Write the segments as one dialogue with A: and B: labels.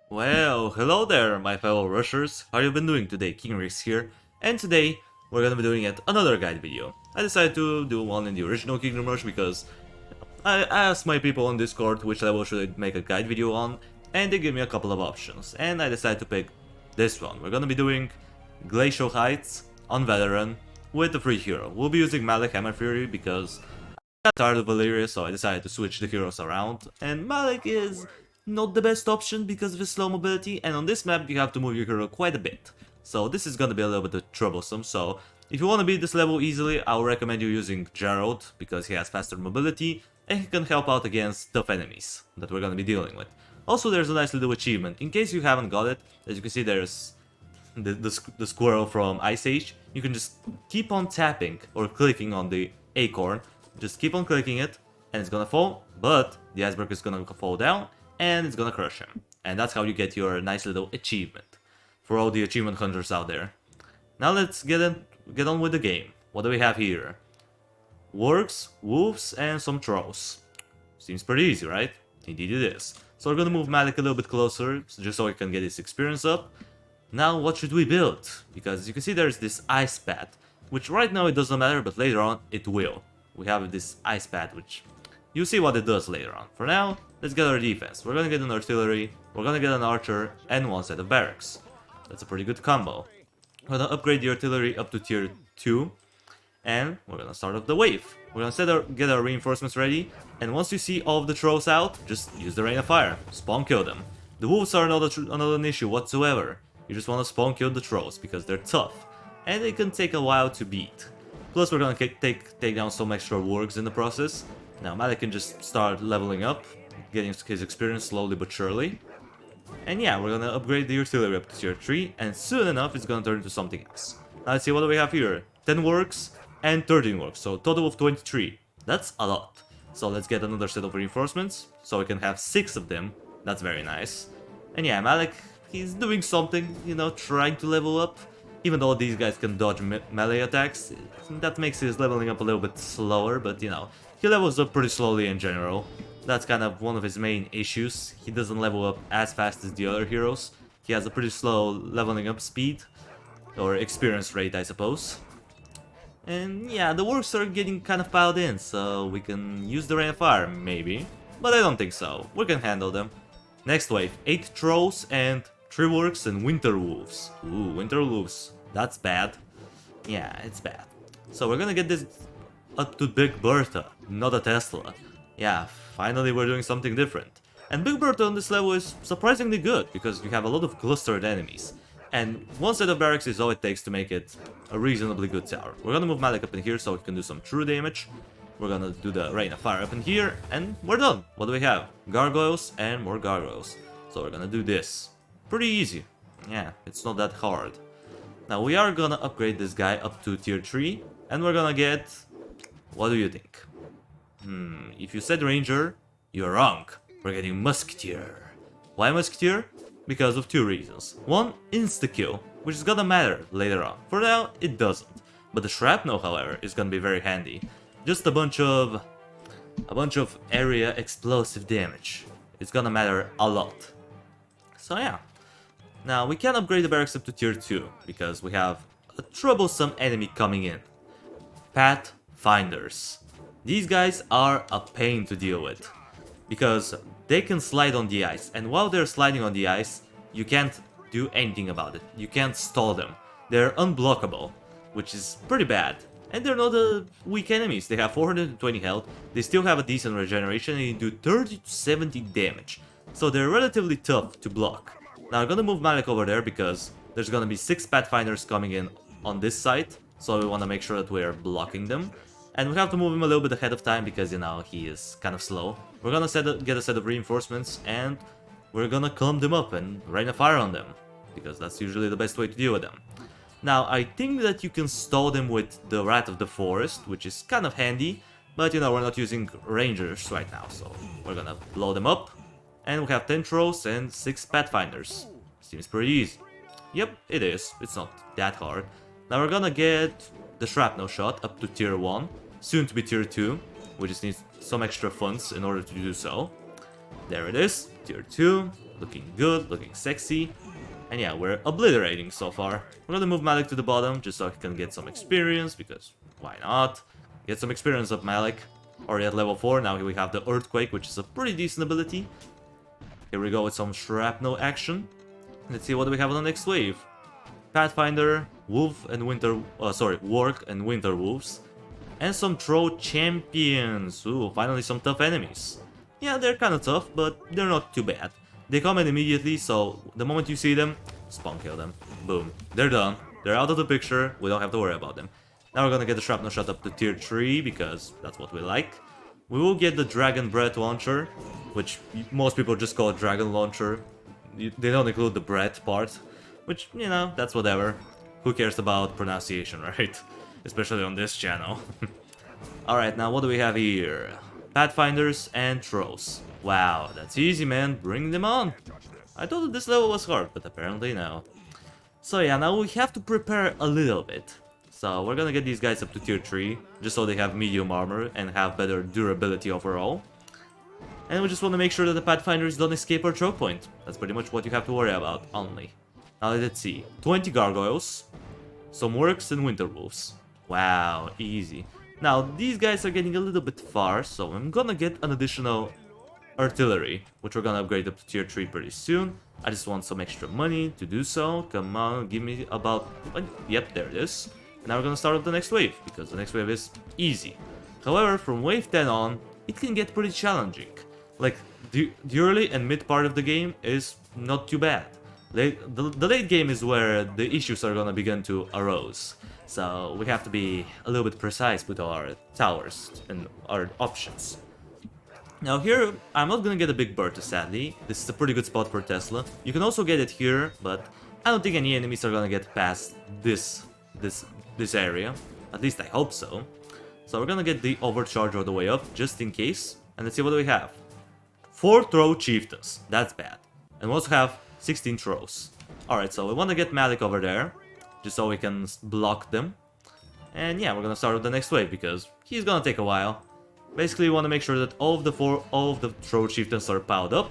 A: Well, hello there, my fellow rushers. How you been doing today? King Rex here, and today we're gonna be doing yet another guide video. I decided to do one in the original Kingdom Rush because I asked my people on Discord which level should I make a guide video on, and they gave me a couple of options, and I decided to pick this one. We're gonna be doing Glacial Heights on Veteran with the free hero. We'll be using Malik Hammerfury because I got tired of Valeria, so I decided to switch the heroes around, and Malik is not the best option because of his slow mobility, and on this map you have to move your hero quite a bit. So this is gonna be a little bit troublesome, so if you want to beat this level easily, I would recommend you using Gerald, because he has faster mobility, and he can help out against tough enemies that we're gonna be dealing with. Also, there's a nice little achievement. In case you haven't got it, as you can see there's the squirrel from Ice Age. You can just keep on tapping or clicking on the acorn, just keep on clicking it, and it's gonna fall, but the iceberg is gonna fall down, and it's gonna crush him. And that's how you get your nice little achievement for all the achievement hunters out there. Now let's get on with the game. What do we have here? Wargs, wolves, and some trolls. Seems pretty easy, right? Indeed it is. So we're gonna move Malik a little bit closer, just so he can get his experience up. Now what should we build? Because as you can see there's this ice pad, which right now it doesn't matter, but later on it will. We have this ice pad, which you'll see what it does later on. For now, let's get our defense. We're gonna get an artillery, we're gonna get an archer, and one set of barracks. That's a pretty good combo. We're gonna upgrade the artillery up to tier 2, and we're gonna start up the wave. We're gonna get our reinforcements ready, and once you see all of the trolls out, just use the rain of fire. Spawn kill them. The wolves are not an issue whatsoever. You just wanna spawn kill the trolls, because they're tough, and they can take a while to beat. Plus we're gonna take down some extra wargs in the process. Now Malik can just start leveling up, getting his experience slowly but surely. And yeah, we're gonna upgrade the artillery up to tier 3, and soon enough it's gonna turn into something else. Now let's see what do we have here. 10 works and 13 works, so total of 23. That's a lot. So let's get another set of reinforcements, so we can have 6 of them. That's very nice. And yeah, Malik, he's doing something, you know, trying to level up. Even though these guys can dodge melee attacks, that makes his leveling up a little bit slower, but you know, he levels up pretty slowly in general. That's kind of one of his main issues. He doesn't level up as fast as the other heroes. He has a pretty slow leveling up speed, or experience rate I suppose. And yeah, the works are getting kind of piled in, so we can use the rain of fire, maybe. But I don't think so, we can handle them. Next wave, 8 trolls and 3 works and winter wolves. Ooh, winter wolves, that's bad. Yeah, it's bad. So we're gonna get this up to Big Bertha, not a Tesla. Yeah, finally we're doing something different. And Big Bertha on this level is surprisingly good, because you have a lot of clustered enemies. And one set of barracks is all it takes to make it a reasonably good tower. We're gonna move Malik up in here so he can do some true damage. We're gonna do the rain of fire up in here, and we're done. What do we have? Gargoyles and more gargoyles. So we're gonna do this. Pretty easy. Yeah, it's not that hard. Now we are gonna upgrade this guy up to tier 3, and we're gonna get... What do you think? If you said ranger, you're wrong. We're getting musketeer. Why musketeer? Because of 2 reasons. One, insta-kill, which is gonna matter later on. For now, it doesn't. But the shrapnel, however, is gonna be very handy. Just a bunch of area explosive damage. It's gonna matter a lot. So yeah. Now we can upgrade the barracks up to tier 2, because we have a troublesome enemy coming in. Pathfinders. These guys are a pain to deal with, because they can slide on the ice, and while they're sliding on the ice, you can't do anything about it. You can't stall them. They're unblockable, which is pretty bad. And they're not weak enemies. They have 420 health, they still have a decent regeneration, and they do 30 to 70 damage. So they're relatively tough to block. Now I'm gonna move Malik over there because there's gonna be 6 Pathfinders coming in on this side, so we wanna make sure that we're blocking them. And we have to move him a little bit ahead of time because, you know, he is kind of slow. We're gonna get a set of reinforcements, and we're gonna clump them up and rain a fire on them, because that's usually the best way to deal with them. Now, I think that you can stall them with the Rat of the Forest, which is kind of handy, but you know, we're not using rangers right now, so we're gonna blow them up. And we have 10 trolls and 6 Pathfinders. Seems pretty easy. Yep, it is. It's not that hard. Now we're gonna get the shrapnel shot up to tier 1, soon to be tier 2. We just need some extra funds in order to do so. There it is, tier 2. Looking good, looking sexy. And yeah, we're obliterating so far. We're gonna move Malik to the bottom just so he can get some experience, because why not? Get some experience up Malik. Already at level 4, now we have the Earthquake, which is a pretty decent ability. Here we go with some Shrapnel action. Let's see what we have on the next wave. Pathfinder, Wolf and Winter... Warg and Winter Wolves. And some Troll Champions. Ooh, finally some tough enemies. Yeah, they're kinda tough, but they're not too bad. They come in immediately, so the moment you see them, spawn kill them. Boom. They're done. They're out of the picture, we don't have to worry about them. Now we're gonna get the Shrapnel Shot up to tier 3, because that's what we like. We will get the Dragon Breath Launcher, which most people just call it Dragon Launcher. They don't include the breath part, which, you know, that's whatever. Who cares about pronunciation, right? Especially on this channel. Alright, now what do we have here? Pathfinders and Trolls. Wow, that's easy, man. Bring them on. I thought that this level was hard, but apparently no. So yeah, now we have to prepare a little bit. So we're gonna get these guys up to tier 3, just so they have medium armor and have better durability overall. And we just want to make sure that the Pathfinders don't escape our choke point. That's pretty much what you have to worry about, only. Now let's see. 20 Gargoyles, some Works and Winter Wolves. Wow, easy. Now, these guys are getting a little bit far, so I'm gonna get an additional Artillery, which we're gonna upgrade up to tier 3 pretty soon. I just want some extra money to do so. Come on, give me about... Yep, there it is. Now we're gonna start up the next wave, because the next wave is easy. However, from wave 10 on, it can get pretty challenging. Like, the early and mid part of the game is not too bad. The late game is where the issues are gonna begin to arise. So we have to be a little bit precise with our towers and our options. Now here, I'm not gonna get a big Bertha, sadly. This is a pretty good spot for Tesla. You can also get it here, but I don't think any enemies are gonna get past this area. At least I hope so. So we're gonna get the Overcharge all the way up, just in case. And let's see what do we have. 4 Throw Chieftains. That's bad. And we also have 16 Throws. Alright, so we want to get Malik over there, just so we can block them. And yeah, we're gonna start with the next wave, because he's gonna take a while. Basically, we want to make sure that all of the Throw Chieftains are piled up,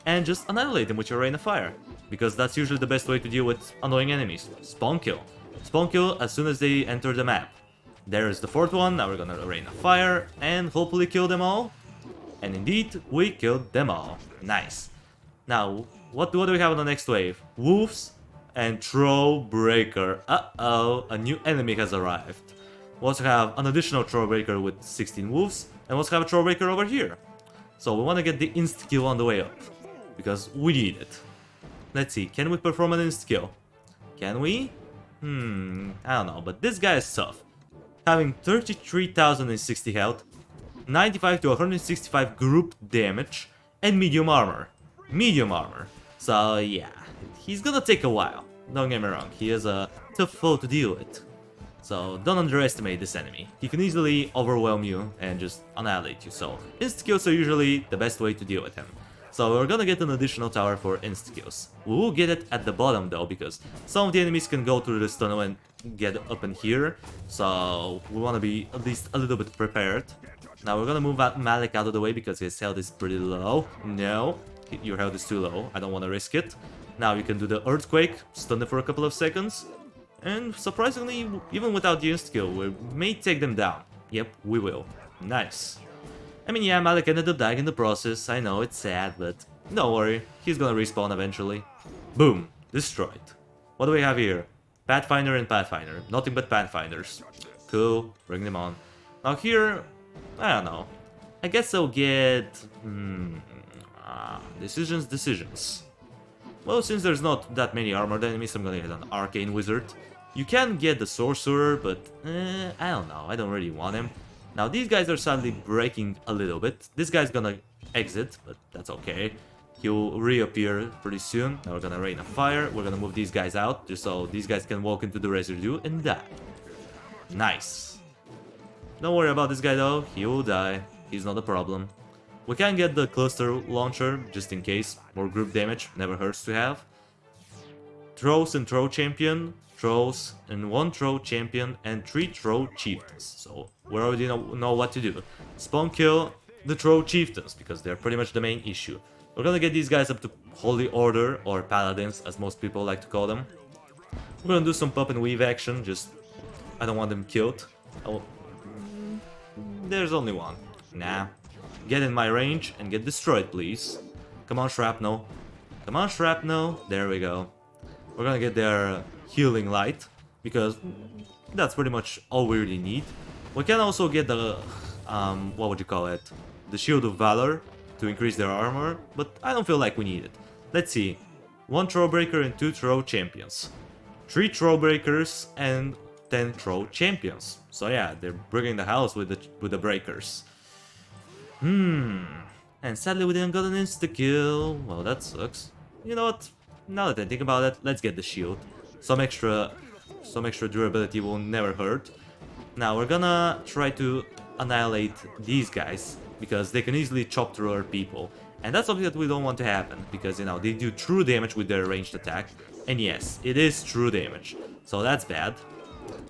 A: and just annihilate them with your Rain of Fire. Because that's usually the best way to deal with annoying enemies. Spawn kill. Spawn kill as soon as they enter the map. There's the 4th one, now we're gonna Rain of Fire, and hopefully kill them all. And indeed, we killed them all. Nice. Now, what do we have on the next wave? Wolves and Troll Breaker. Uh-oh, a new enemy has arrived. We also have an additional Troll Breaker with 16 Wolves, and we also have a Troll Breaker over here. So we want to get the insta-kill on the way up, because we need it. Let's see, can we perform an insta-kill? Can we? I don't know, but this guy is tough. Having 33,060 health, 95 to 165 group damage, and medium armor. Medium armor. So yeah, he's gonna take a while. Don't get me wrong, he is a tough foe to deal with. So don't underestimate this enemy. He can easily overwhelm you and just annihilate you. So insta-kills are usually the best way to deal with him. So we're gonna get an additional tower for insta-kills. We will get it at the bottom though, because some of the enemies can go through this tunnel and get up in here. So we want to be at least a little bit prepared. Now we're gonna move Malik out of the way because his health is pretty low. No, your health is too low. I don't want to risk it. Now you can do the Earthquake, stun it for a couple of seconds. And surprisingly, even without the insta-kill, we may take them down. Yep, we will. Nice. I mean, yeah, Malik ended up dying in the process. I know, it's sad, but don't worry. He's gonna respawn eventually. Boom. Destroyed. What do we have here? Pathfinder and Pathfinder. Nothing but Pathfinders. Cool. Bring them on. Now here, I don't know. I guess I'll get... decisions. Well, since there's not that many armored enemies, I'm gonna get an Arcane Wizard. You can get the Sorcerer, but I don't know. I don't really want him. Now, these guys are sadly breaking a little bit. This guy's gonna exit, but that's okay. He'll reappear pretty soon. Now we're gonna Rain of Fire. We're gonna move these guys out, just so these guys can walk into the residue and die. Nice. Don't worry about this guy though. He will die. He's not a problem. We can get the Cluster Launcher, just in case. More group damage, never hurts to have. Throws and Throw Champion. Throws and 1 Throw Champion and 3 Throw Chieftains. So we already know what to do. Spawn kill the Throw Chieftains, because they're pretty much the main issue. We're gonna get these guys up to Holy Order, or Paladins, as most people like to call them. We're gonna do some pop and weave action, just... I don't want them killed. Oh, there's only one. Nah. Get in my range and get destroyed, please. Come on, Shrapnel. Come on, Shrapnel. There we go. We're gonna get their healing light, because that's pretty much all we really need. We can also get the, what would you call it? The Shield of Valor to increase their armor, but I don't feel like we need it. Let's see. 1 Throwbreaker and 2 Throw Champions. 3 Throwbreakers and 10 Throw Champions. So yeah, they're bringing the house with the breakers. And sadly we didn't get an insta-kill. Well, that sucks. You know what? Now that I think about it, let's get the shield. Some extra durability will never hurt. Now we're gonna try to annihilate these guys, because they can easily chop through our people. And that's something that we don't want to happen, because, you know, they do true damage with their ranged attack. And yes, it is true damage. So that's bad.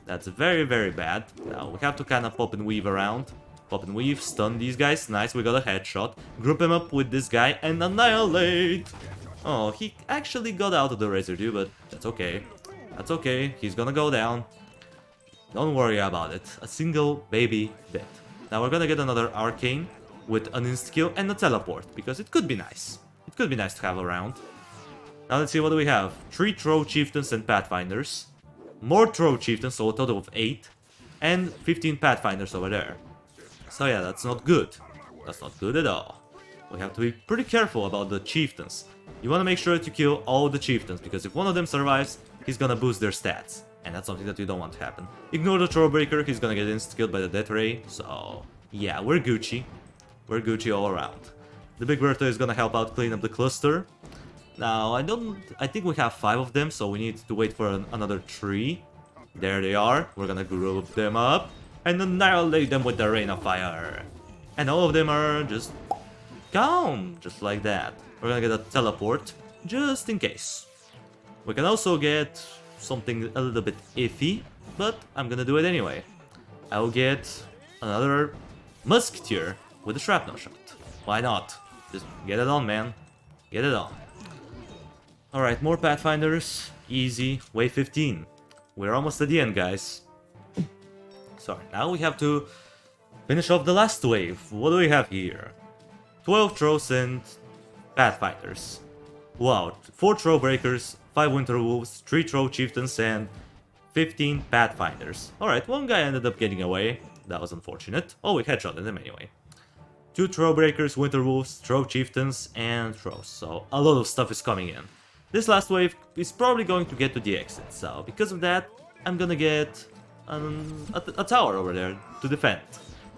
A: That's very, very bad. Now we have to kind of pop and weave around. Pop and weave, stun these guys. Nice, we got a headshot. Group him up with this guy and annihilate! Oh, he actually got out of the residue, but that's okay. That's okay, he's gonna go down. Don't worry about it. A single baby bit. Now we're gonna get another arcane with an insta-kill and a teleport, because it could be nice. It could be nice to have around. Now let's see, what do we have? 3 Throw Chieftains and Pathfinders. More Throw Chieftains, so a total of 8. And 15 Pathfinders over there. So yeah, that's not good. That's not good at all. We have to be pretty careful about the Chieftains. You want to make sure that you kill all the Chieftains, because if one of them survives, he's gonna boost their stats. And that's something that you don't want to happen. Ignore the Throwbreaker, he's gonna get insta-killed by the Death Ray. So yeah, we're Gucci. We're Gucci all around. The Big Bertha is gonna help out clean up the cluster. Now, I think we have 5 of them, so we need to wait for another 3. There they are. We're gonna group them up and annihilate them with the Rain of Fire. And all of them are just gone, just like that. We're gonna get a teleport, just in case. We can also get something a little bit iffy, but I'm gonna do it anyway. I'll get another Musketeer with a Shrapnel shot. Why not? Just get it on, man. Get it on. Alright, more Pathfinders. Easy. Wave 15. We're almost at the end, guys. Sorry, now we have to finish off the last wave. What do we have here? 12 Throws and Pathfinders. Wow, 4 Throwbreakers, 5 Winter Wolves, 3 Throw Chieftains, and 15 Pathfinders. Alright, one guy ended up getting away. That was unfortunate. Oh, we headshotted him anyway. 2 Throwbreakers, Winter Wolves, Throw Chieftains, and Throws. So a lot of stuff is coming in. This last wave is probably going to get to the exit, so because of that, I'm gonna get a tower over there to defend.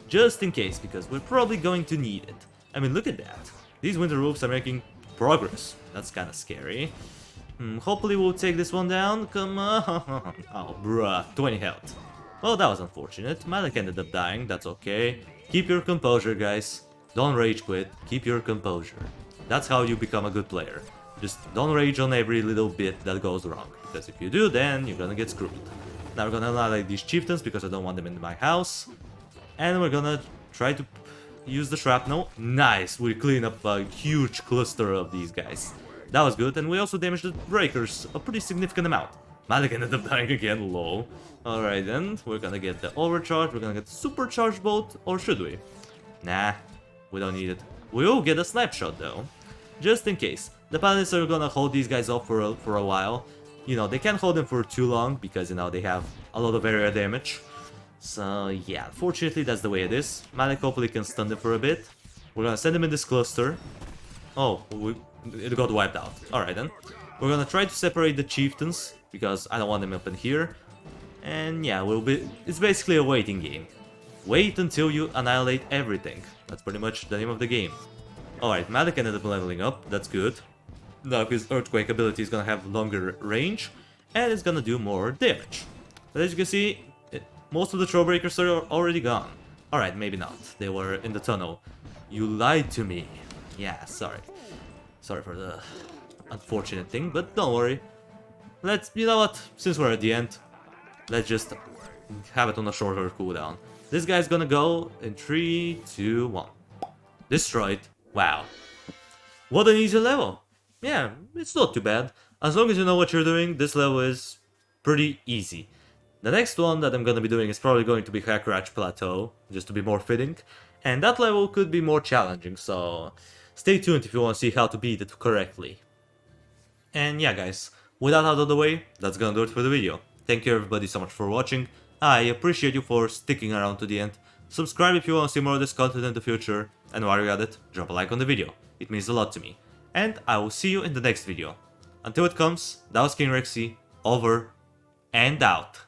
A: Just in case, because we're probably going to need it. I mean, look at that. These Winter Wolves are making progress. That's kind of scary. Hopefully we'll take this one down. Come on. Oh, bruh. 20 health. Well, that was unfortunate. Malik ended up dying. That's okay. Keep your composure, guys. Don't rage quit. Keep your composure. That's how you become a good player. Just don't rage on every little bit that goes wrong. Because if you do, then you're gonna get screwed. Now we're gonna annihilate these chieftains because I don't want them in my house. And we're gonna try to use the shrapnel. Nice! We clean up a huge cluster of these guys. That was good, and we also damaged the breakers a pretty significant amount. Malik ended up dying again, lol. Alright then, we're gonna get the overcharge, we're gonna get supercharged bolt, or should we? Nah, we don't need it. We'll get a snipe shot though, just in case. The paladins are gonna hold these guys off for a while. You know, they can't hold them for too long because, you know, they have a lot of area damage. So yeah, fortunately that's the way it is. Malik hopefully can stun them for a bit. We're gonna send them in this cluster. Oh, it got wiped out. Alright then. We're gonna try to separate the chieftains because I don't want them up in here. And yeah, it's basically a waiting game. Wait until you annihilate everything. That's pretty much the name of the game. Alright, Malik ended up leveling up, that's good. Now his Earthquake ability is gonna have longer range, and it's gonna do more damage. But as you can see, most of the Throwbreakers are already gone. Alright, maybe not. They were in the tunnel. You lied to me. Yeah, sorry. Sorry for the unfortunate thing, but don't worry. You know what? Since we're at the end, let's just have it on a shorter cooldown. This guy's gonna go in 3, 2, 1. Destroyed. Wow. What an easy level. Yeah, it's not too bad. As long as you know what you're doing, this level is pretty easy. The next one that I'm gonna be doing is probably going to be Hackratch Plateau, just to be more fitting. And that level could be more challenging, so stay tuned if you want to see how to beat it correctly. And yeah guys, with that out of the way, that's gonna do it for the video. Thank you everybody so much for watching, I appreciate you for sticking around to the end. Subscribe if you want to see more of this content in the future, and while you're at it, drop a like on the video, it means a lot to me. And I will see you in the next video. Until it comes, that was King Rexy, over and out.